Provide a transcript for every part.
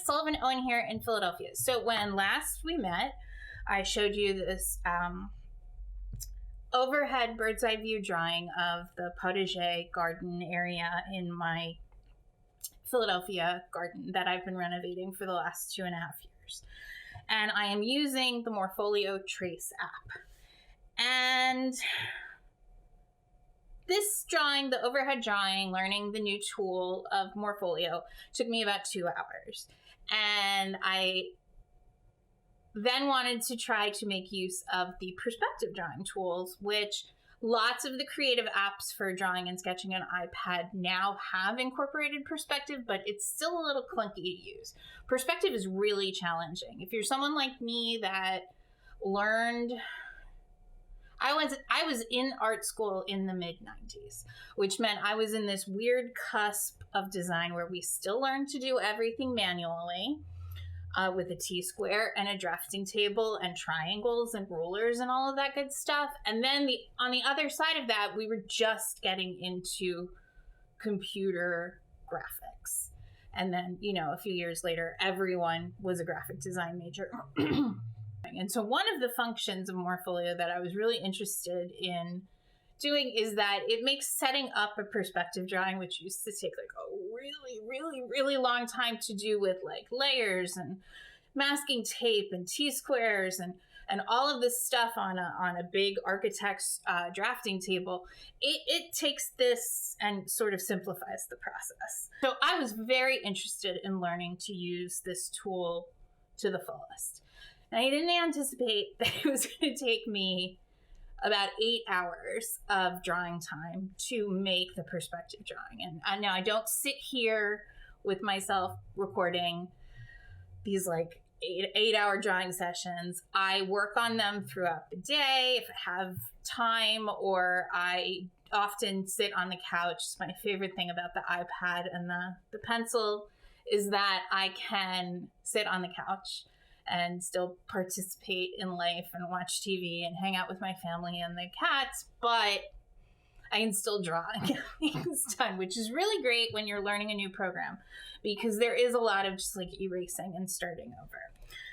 Sullivan Owen here in Philadelphia. So when last we met, I showed you this overhead bird's eye view drawing of the potager garden area in my Philadelphia garden that I've been renovating for the last 2.5 years. And I am using the Morpholio Trace app. And this drawing, the overhead drawing, learning the new tool of Morpholio, took me about 2 hours. And I then wanted to try to make use of the perspective drawing tools, which lots of the creative apps for drawing and sketching on iPad now have incorporated perspective, but it's still a little clunky to use. Perspective is really challenging. If you're someone like me that learned... I was in art school in the mid-90s, which meant I was in this weird cusp of design where we still learned to do everything manually with a T-square and a drafting table and triangles and rulers and all of that good stuff. And then on the other side of that, we were just getting into computer graphics. And then, a few years later, everyone was a graphic design major. And so one of the functions of Morpholio that I was really interested in doing is that it makes setting up a perspective drawing, which used to take like a really, really, really long time to do with like layers and masking tape and T-squares and all of this stuff on a big architect's drafting table. It takes this and sort of simplifies the process. So I was very interested in learning to use this tool to the fullest. And I didn't anticipate that it was going to take me about 8 hours of drawing time to make the perspective drawing. And now I don't sit here with myself recording these like 8-hour drawing sessions. I work on them throughout the day if I have time, or I often sit on the couch. It's my favorite thing about the iPad and the pencil is that I can sit on the couch and still participate in life and watch TV and hang out with my family and the cats, but I can still draw and get things done, which is really great when you're learning a new program because there is a lot of just like erasing and starting over.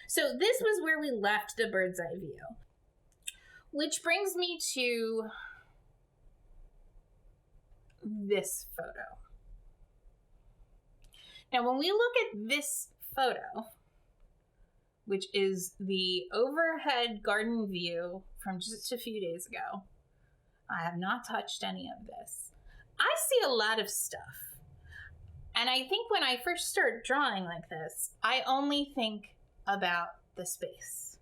So this was where we left the bird's eye view, which brings me to this photo. Now, when we look at this photo, which is the overhead garden view from just a few days ago. I have not touched any of this. I see a lot of stuff. And I think when I first start drawing like this, I only think about the space.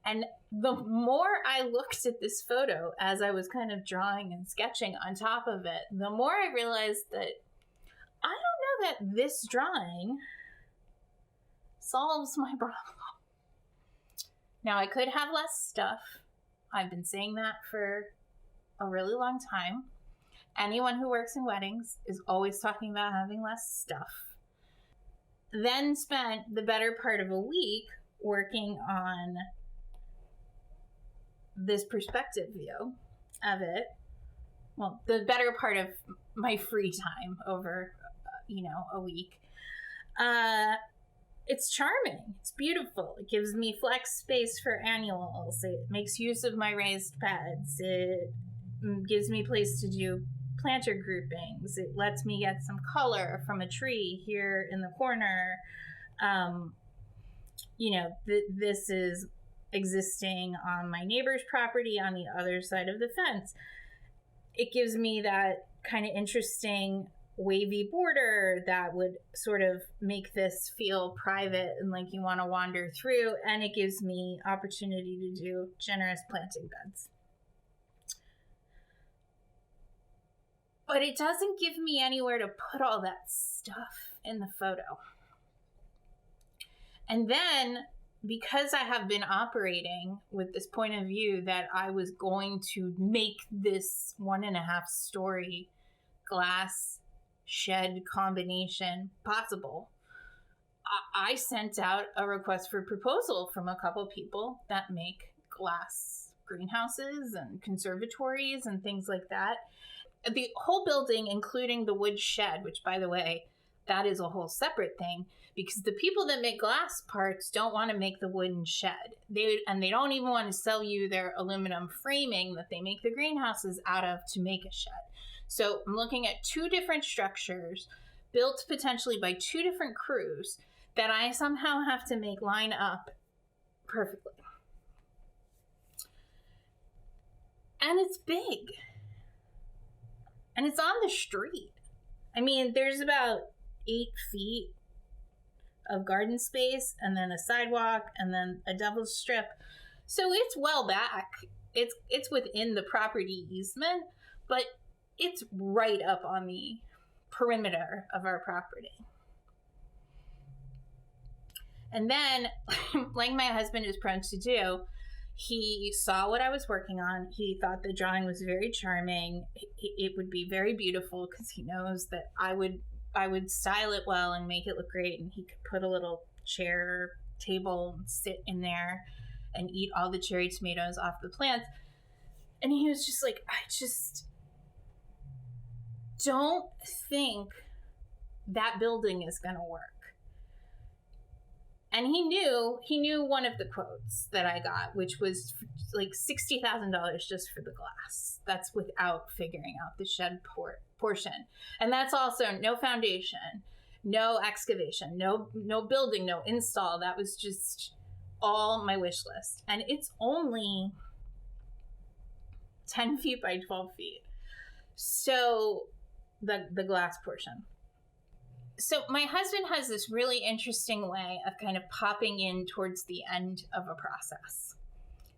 And the more I looked at this photo as I was kind of drawing and sketching on top of it, the more I realized that I don't know that this drawing solves my problem. Now, I could have less stuff. I've been saying that for a really long time. Anyone who works in weddings is always talking about having less stuff. Then spent the better part of a week working on this perspective view of it. Well, the better part of my free time over, a week. It's charming. It's beautiful. It gives me flex space for annuals. It makes use of my raised beds. It gives me place to do planter groupings. It lets me get some color from a tree here in the corner. This is existing on my neighbor's property on the other side of the fence. It gives me that kind of interesting wavy border that would sort of make this feel private and like you want to wander through, and it gives me opportunity to do generous planting beds. But it doesn't give me anywhere to put all that stuff in the photo. And then, because I have been operating with this point of view that I was going to make this 1.5 story glass shed combination possible, I sent out a request for proposal from a couple people that make glass greenhouses and conservatories and things like that. The whole building, including the wood shed, which, by the way, that is a whole separate thing, because the people that make glass parts don't want to make the wooden shed. They don't even want to sell you their aluminum framing that they make the greenhouses out of to make a shed. So I'm looking at 2 different structures built potentially by 2 different crews that I somehow have to make line up perfectly. And it's big. And it's on the street. I mean, there's about 8 feet of garden space, and then a sidewalk, and then a double strip. So it's well back. It's within the property easement, but it's right up on the perimeter of our property. And then, like my husband is prone to do, he saw what I was working on. He thought the drawing was very charming. It would be very beautiful, because he knows that I would style it well and make it look great, and he could put a little chair table and sit in there and eat all the cherry tomatoes off the plants. And he was just like, I just don't think that building is going to work. And he knew one of the quotes that I got, which was like $60,000 just for the glass. That's without figuring out the shed portion. And that's also no foundation, no excavation, no building, no install. That was just all my wish list. And it's only 10 feet by 12 feet. So the glass portion. So my husband has this really interesting way of kind of popping in towards the end of a process.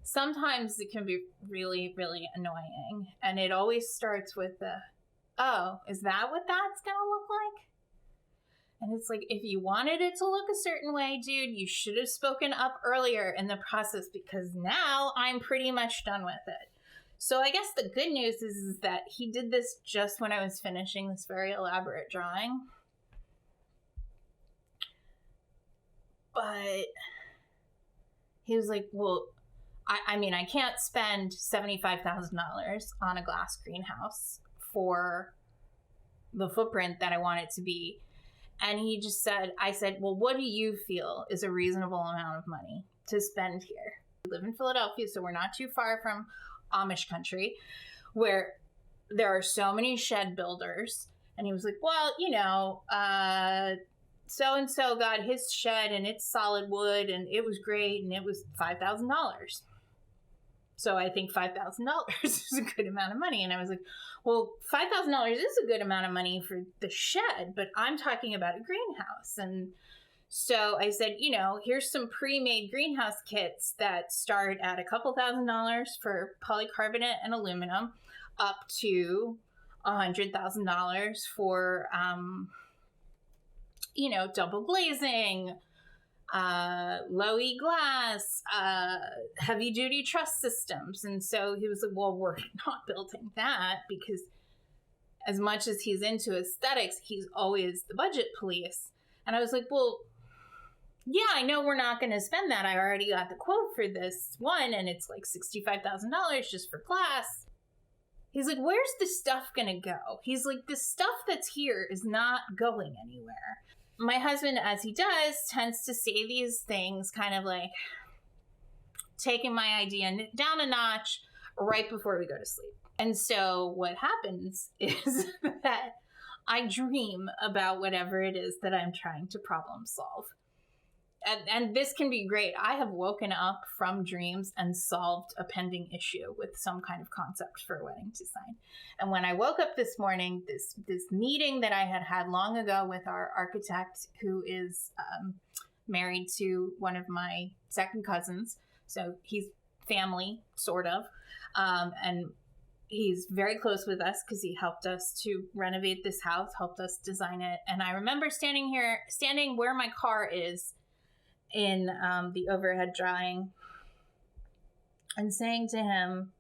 Sometimes it can be really, really annoying. And it always starts with oh, is that what that's going to look like? And it's like, if you wanted it to look a certain way, dude, you should have spoken up earlier in the process, because now I'm pretty much done with it. So I guess the good news is that he did this just when I was finishing this very elaborate drawing. But he was like, well, I mean, I can't spend $75,000 on a glass greenhouse for the footprint that I want it to be. And he just said, I said, well, what do you feel is a reasonable amount of money to spend here? We live in Philadelphia, so we're not too far from Amish country, where there are so many shed builders. And he was like, well, so-and-so got his shed and it's solid wood and it was great and it was $5,000. So I think $5,000 is a good amount of money. And I was like, well, $5,000 is a good amount of money for the shed, but I'm talking about a greenhouse. And so I said, here's some pre-made greenhouse kits that start at a couple $1,000s for polycarbonate and aluminum, up to $100,000 for, double glazing, low-E glass, heavy-duty truss systems. And so he was like, well, we're not building that, because as much as he's into aesthetics, he's always the budget police. And I was like, well, yeah, I know we're not going to spend that. I already got the quote for this one, and it's like $65,000 just for glass. He's like, where's the stuff going to go? He's like, the stuff that's here is not going anywhere. My husband, as he does, tends to say these things kind of like taking my idea down a notch right before we go to sleep. And so what happens is that I dream about whatever it is that I'm trying to problem solve. And this can be great. I have woken up from dreams and solved a pending issue with some kind of concept for a wedding design. And when I woke up this morning, this meeting that I had long ago with our architect, who is married to one of my second cousins. So he's family, sort of. And he's very close with us because he helped us to renovate this house, helped us design it. And I remember standing where my car is in the overhead drawing and saying to him,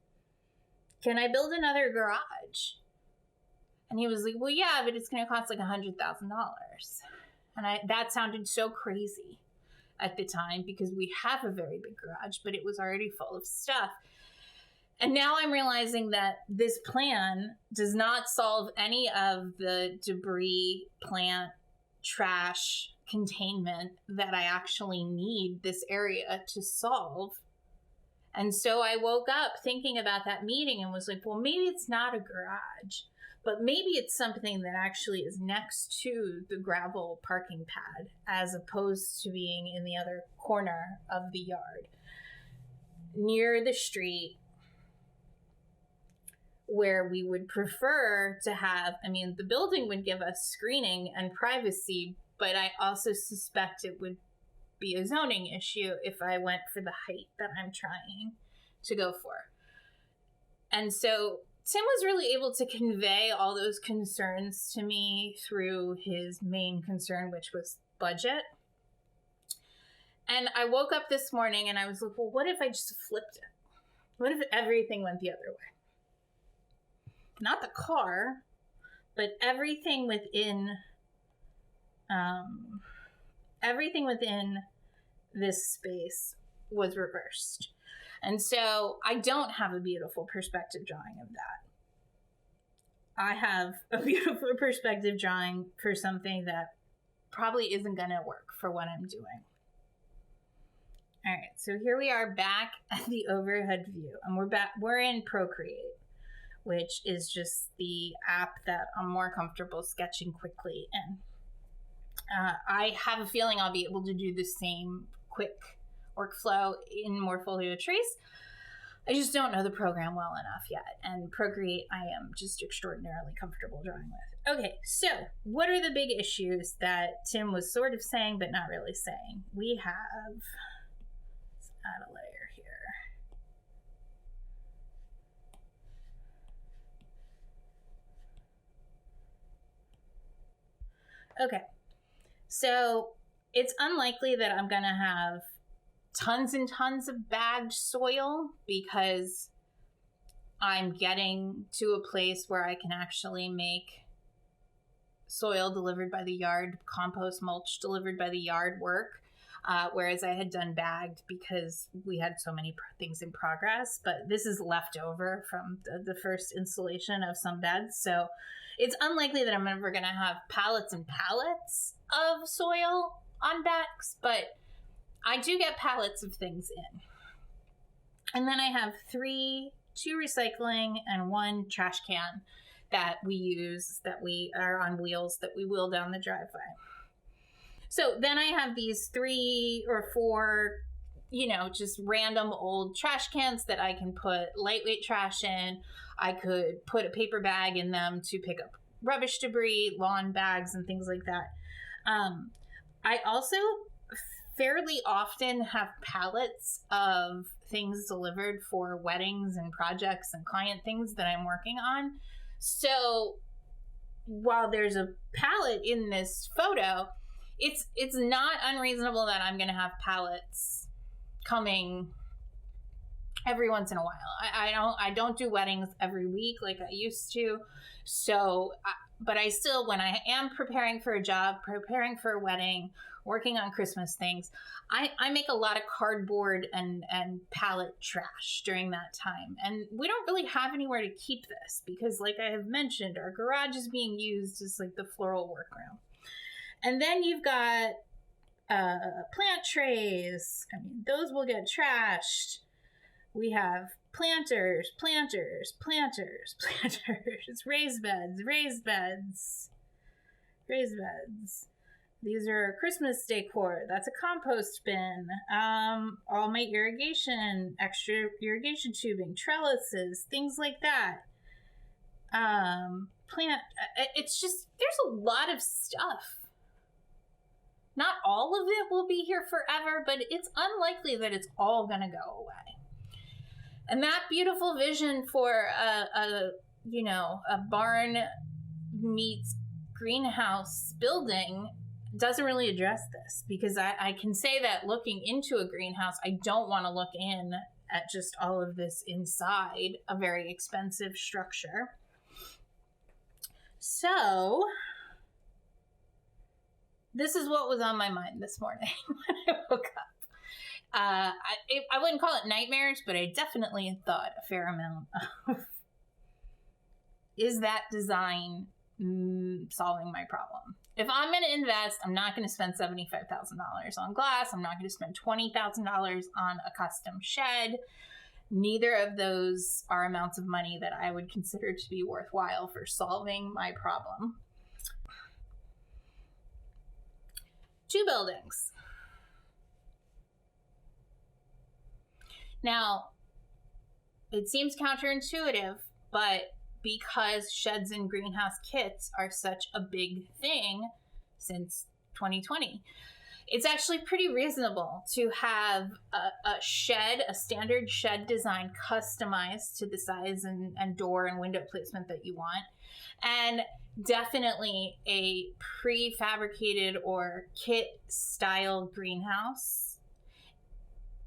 can I build another garage? And he was like, well, yeah, but it's going to cost like $100,000. And that sounded so crazy at the time, because we have a very big garage, but it was already full of stuff. And now I'm realizing that this plan does not solve any of the debris, plant, trash containment that I actually need this area to solve. And so I woke up thinking about that meeting and was like, well, maybe it's not a garage, but maybe it's something that actually is next to the gravel parking pad as opposed to being in the other corner of the yard, near the street, where we would prefer to have, I mean, the building would give us screening and privacy, but I also suspect it would be a zoning issue if I went for the height that I'm trying to go for. And so Tim was really able to convey all those concerns to me through his main concern, which was budget. And I woke up this morning and I was like, well, what if I just flipped it? What if everything went the other way? Not the car, but everything within this space was reversed. And so I don't have a beautiful perspective drawing of that. I have a beautiful perspective drawing for something that probably isn't going to work for what I'm doing. All right, so here we are back at the overhead view, and we're in Procreate, which is just the app that I'm more comfortable sketching quickly in. I have a feeling I'll be able to do the same quick workflow in Morpholio Trace. I just don't know the program well enough yet, and Procreate I am just extraordinarily comfortable drawing with. Okay, so what are the big issues that Tim was sort of saying but not really saying? We have, let's add a layer here. Okay, so it's unlikely that I'm going to have tons and tons of bagged soil because I'm getting to a place where I can actually make soil delivered by the yard, compost mulch delivered by the yard work, whereas I had done bagged because we had so many things in progress. But this is left over from the first installation of some beds, so it's unlikely that I'm ever going to have pallets and pallets of soil on bags, but I do get pallets of things in. And then I have two recycling and one trash can that we use, that we are on wheels, that we wheel down the driveway. So then I have these 3 or 4, just random old trash cans that I can put lightweight trash in. I could put a paper bag in them to pick up rubbish debris, lawn bags, and things like that. I also fairly often have pallets of things delivered for weddings and projects and client things that I'm working on. So while there's a pallet in this photo, it's not unreasonable that I'm going to have pallets coming every once in a while. I don't do weddings every week like I used to. So, but I still, when I am preparing for a job, preparing for a wedding, working on Christmas things, I make a lot of cardboard and pallet trash during that time. And we don't really have anywhere to keep this because, like I have mentioned, our garage is being used as like the floral workroom. And then you've got plant trays. I mean, those will get trashed. We have planters, raised beds. These are Christmas decor. That's a compost bin. All my irrigation, extra irrigation tubing, trellises, things like that. It's just, there's a lot of stuff. Not all of it will be here forever, but it's unlikely that it's all going to go away. And that beautiful vision for a barn meets greenhouse building doesn't really address this, because I can say that looking into a greenhouse, I don't want to look in at just all of this inside a very expensive structure. So this is what was on my mind this morning when I woke up. I wouldn't call it nightmares, but I definitely thought a fair amount of, is that design solving my problem? If I'm going to invest, I'm not going to spend $75,000 on glass. I'm not going to spend $20,000 on a custom shed. Neither of those are amounts of money that I would consider to be worthwhile for solving my problem. 2 buildings. Now, it seems counterintuitive, but because sheds and greenhouse kits are such a big thing since 2020, it's actually pretty reasonable to have a shed, a standard shed design customized to the size and door and window placement that you want. And definitely a prefabricated or kit style greenhouse,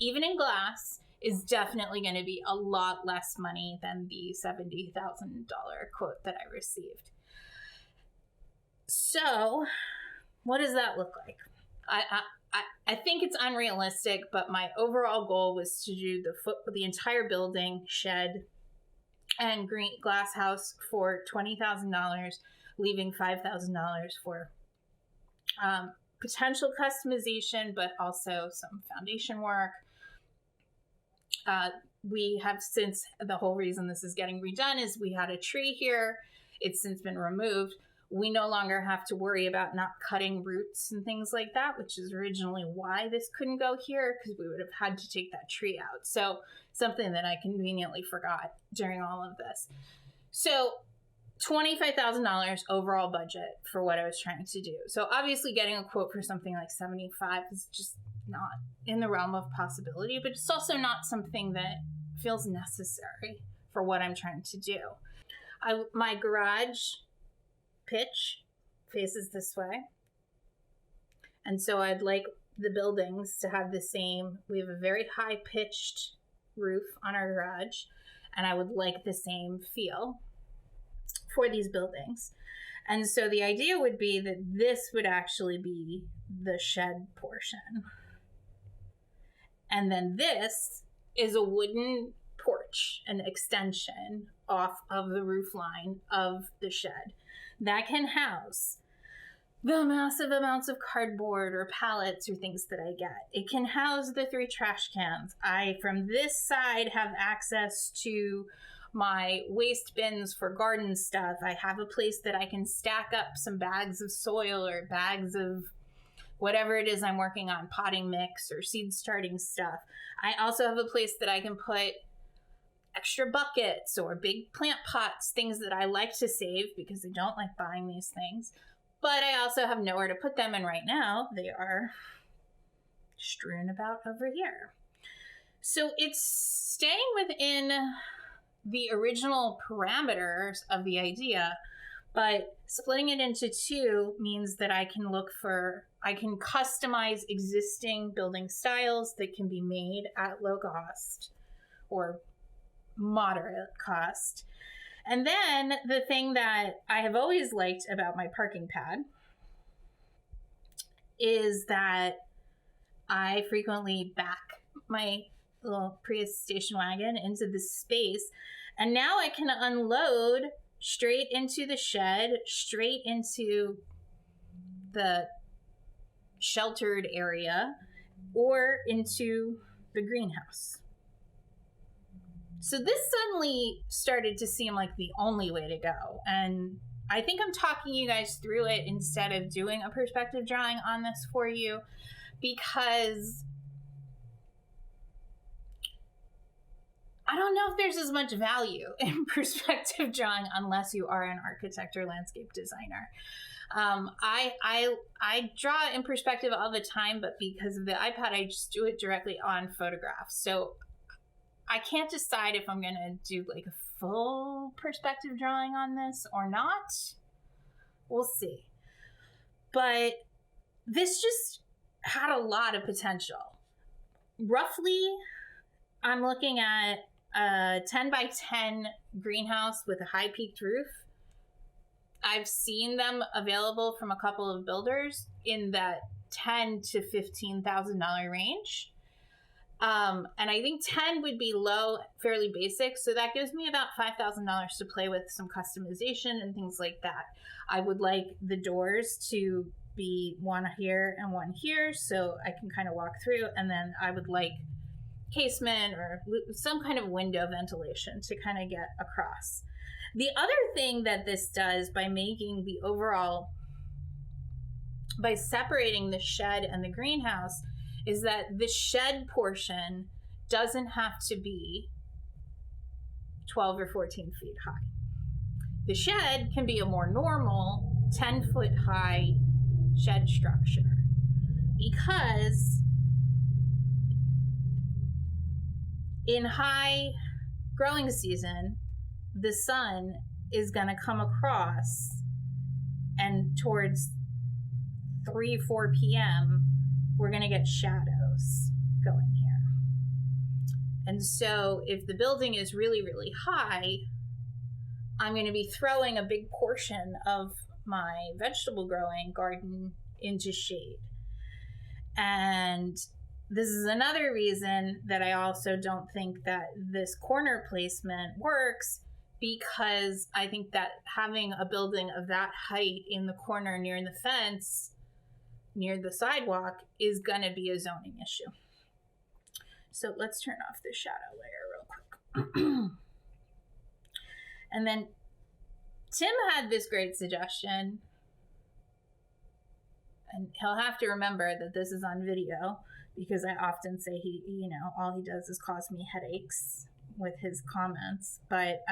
even in glass, is definitely going to be a lot less money than the $70,000 quote that I received. So what does that look like? I think it's unrealistic, but my overall goal was to do the entire building, shed, and green glass house for $20,000, leaving $5,000 for potential customization, but also some foundation work. We have since, the whole reason this is getting redone is we had a tree here. It's since been removed. We no longer have to worry about not cutting roots and things like that, which is originally why this couldn't go here, because we would have had to take that tree out. So something that I conveniently forgot during all of this. So $25,000 overall budget for what I was trying to do. So obviously getting a quote for something like 75 is just not in the realm of possibility, but it's also not something that feels necessary for what I'm trying to do. My garage pitch faces this way, and so I'd like the buildings to have the same. We have a very high pitched roof on our garage, and I would like the same feel for these buildings. And so the idea would be that this would actually be the shed portion, and then this is a wooden porch, an extension off of the roof line of the shed that can house the massive amounts of cardboard or pallets or things that I get. It can house the 3 trash cans. I, from this side, have access to my waste bins for garden stuff. I have a place that I can stack up some bags of soil or bags of whatever it is I'm working on, potting mix or seed starting stuff. I also have a place that I can put extra buckets or big plant pots, things that I like to save because I don't like buying these things. But I also have nowhere to put them, and right now they are strewn about over here. So it's staying within the original parameters of the idea, but splitting it into 2 means that I can customize existing building styles that can be made at low cost or moderate cost. And then the thing that I have always liked about my parking pad is that I frequently back my little Prius station wagon into this space, and now I can unload straight into the shed, straight into the sheltered area, or into the greenhouse. So this suddenly started to seem like the only way to go. And I think I'm talking you guys through it instead of doing a perspective drawing on this for you, because I don't know if there's as much value in perspective drawing unless you are an architect or landscape designer. I draw in perspective all the time, but because of the iPad, I just do it directly on photographs. So I can't decide if I'm going to do like a full perspective drawing on this or not. We'll see. But this just had a lot of potential. Roughly, I'm looking at a 10 by 10 greenhouse with a high peaked roof. I've seen them available from a couple of builders in that $10,000 to $15,000 range. And I think 10 would be low, fairly basic. So that gives me about $5,000 to play with some customization and things like that. I would like the doors to be one here and one here, so I can kind of walk through. And then I would like casement or some kind of window ventilation to kind of get across. The other thing that this does by making the overall, by separating the shed and the greenhouse, is that the shed portion doesn't have to be 12 or 14 feet high. The shed can be a more normal 10-foot high shed structure, because in high growing season, the sun is going to come across, and towards 3-4 p.m., we're going to get shadows going here. And so if the building is really, really high, I'm going to be throwing a big portion of my vegetable growing garden into shade. And this is another reason that I also don't think that this corner placement works, because I think that having a building of that height in the corner near the fence, near the sidewalk, is going to be a zoning issue. So let's turn off the shadow layer real quick. And then Tim had this great suggestion, and he'll have to remember that this is on video, because I often say all he does is cause me headaches with his comments. But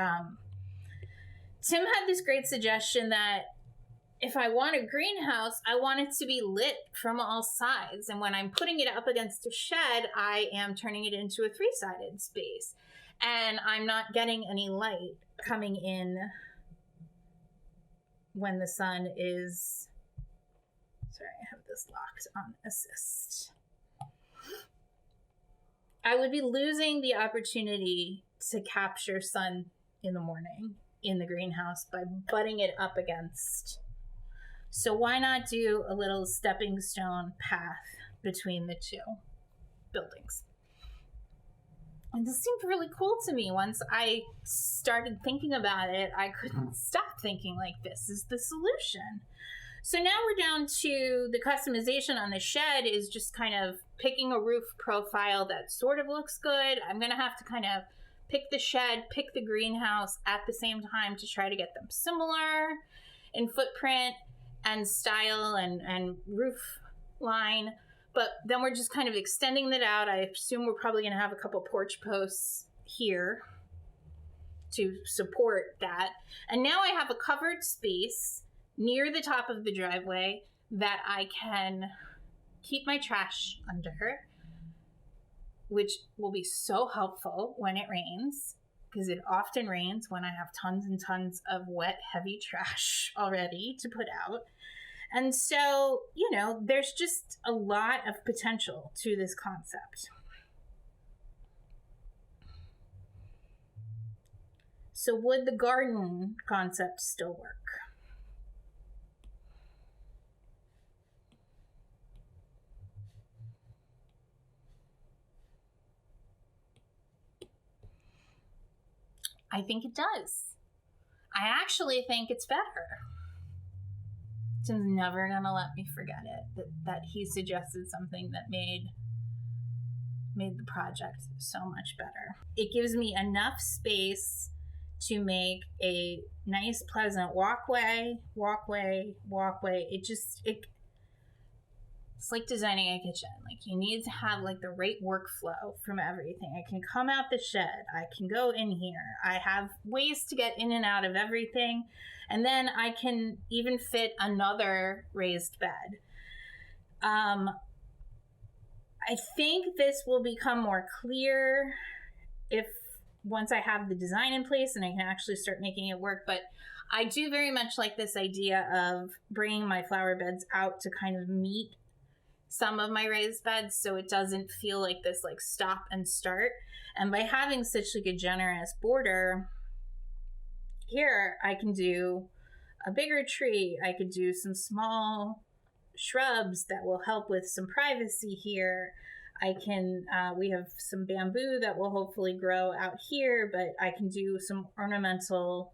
Tim had this great suggestion that if I want a greenhouse, I want it to be lit from all sides. And when I'm putting it up against a shed, I am turning it into a 3-sided space. And I'm not getting any light coming in when the sun is... Sorry, I have this locked on assist. I would be losing the opportunity to capture sun in the morning in the greenhouse by butting it up against. So why not do a little stepping stone path between the two buildings? And this seemed really cool to me. Once I started thinking about it, I couldn't stop thinking, like, this is the solution. So now we're down to the customization on the shed is just kind of picking a roof profile that sort of looks good. I'm going to have to kind of pick the shed, pick the greenhouse at the same time to try to get them similar in footprint and style and roof line. But then we're just kind of extending that out. I assume we're probably going to have a couple porch posts here to support that. And now I have a covered space near the top of the driveway that I can keep my trash under, which will be so helpful when it rains, because it often rains when I have tons and tons of wet, heavy trash already to put out. And so, there's just a lot of potential to this concept. So would the garden concept still work? I think it does. I actually think it's better. Tim's never gonna let me forget it, that he suggested something that made the project so much better. It gives me enough space to make a nice, pleasant walkway. It's like designing a kitchen. Like, you need to have like the right workflow from everything. I can come out the shed. I can go in here. I have ways to get in and out of everything. And then I can even fit another raised bed. I think this will become more clear once I have the design in place and I can actually start making it work. But I do very much like this idea of bringing my flower beds out to kind of meet some of my raised beds, so it doesn't feel like this like stop and start. And by having such like a generous border here, I can do a bigger tree. I could do some small shrubs that will help with some privacy here. I can, we have some bamboo that will hopefully grow out here, but I can do some ornamental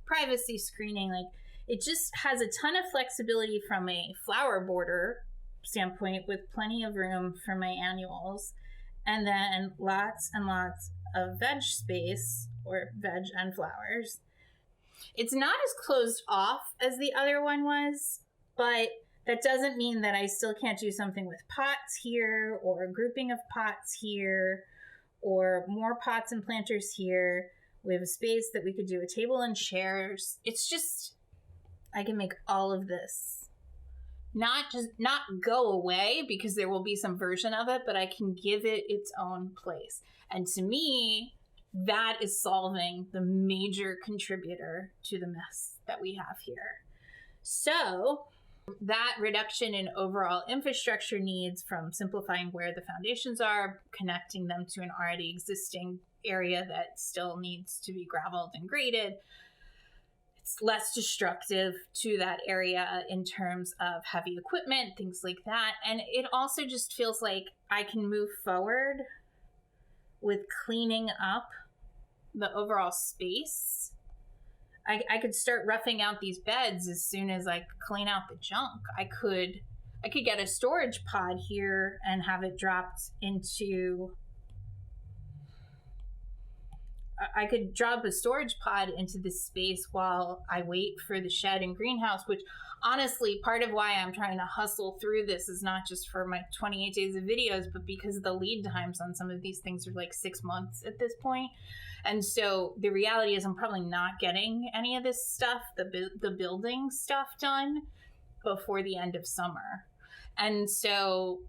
privacy screening. Like, it just has a ton of flexibility from a flower border standpoint with plenty of room for my annuals. And then lots and lots of veg space, or veg and flowers. It's not as closed off as the other one was, but that doesn't mean that I still can't do something with pots here, or a grouping of pots here, or more pots and planters here. We have a space that we could do a table and chairs. It's just, I can make all of this not go away, because there will be some version of it, but I can give it its own place. And to me, that is solving the major contributor to the mess that we have here. So that reduction in overall infrastructure needs, from simplifying where the foundations are, connecting them to an already existing area that still needs to be graveled and graded, it's less destructive to that area in terms of heavy equipment, things like that. And it also just feels like I can move forward with cleaning up the overall space. I could start roughing out these beds as soon as I clean out the junk. I could get a storage pod here and have it dropped into... I could drop a storage pod into this space while I wait for the shed and greenhouse, which honestly, part of why I'm trying to hustle through this is not just for my 28 days of videos, but because the lead times on some of these things are like 6 months at this point. And so the reality is I'm probably not getting any of this stuff, the building stuff, done before the end of summer. And so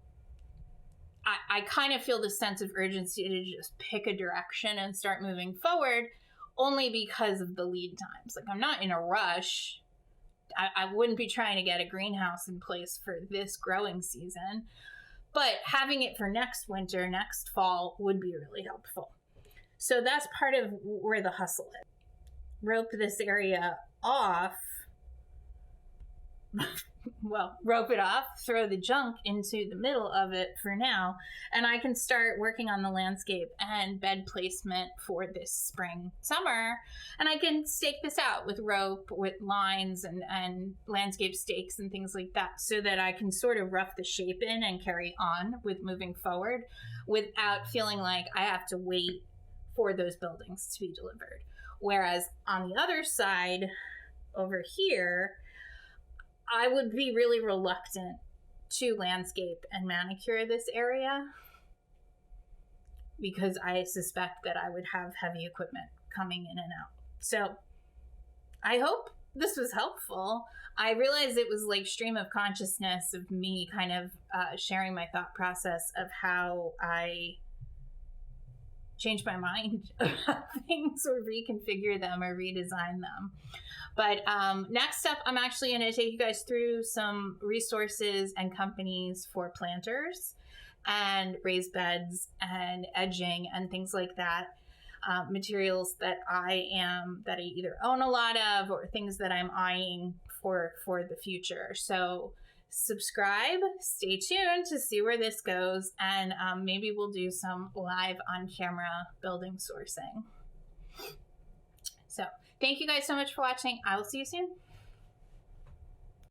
I kind of feel this sense of urgency to just pick a direction and start moving forward, only because of the lead times. Like, I'm not in a rush. I wouldn't be trying to get a greenhouse in place for this growing season, but having it for next winter, next fall would be really helpful. So that's part of where the hustle is. Rope this area off. Well, rope it off, throw the junk into the middle of it for now, and I can start working on the landscape and bed placement for this spring, summer, and I can stake this out with rope, with lines and landscape stakes and things like that, so that I can sort of rough the shape in and carry on with moving forward without feeling like I have to wait for those buildings to be delivered. Whereas on the other side, over here, I would be really reluctant to landscape and manicure this area, because I suspect that I would have heavy equipment coming in and out. So I hope this was helpful. I realized it was like stream of consciousness of me kind of sharing my thought process of how I change my mind about things, or reconfigure them, or redesign them. But next up, I'm actually going to take you guys through some resources and companies for planters and raised beds and edging and things like that. Materials that I either own a lot of, or things that I'm eyeing for the future. So subscribe, stay tuned to see where this goes, and maybe we'll do some live on camera building sourcing. So thank you guys so much for watching. I will see you soon.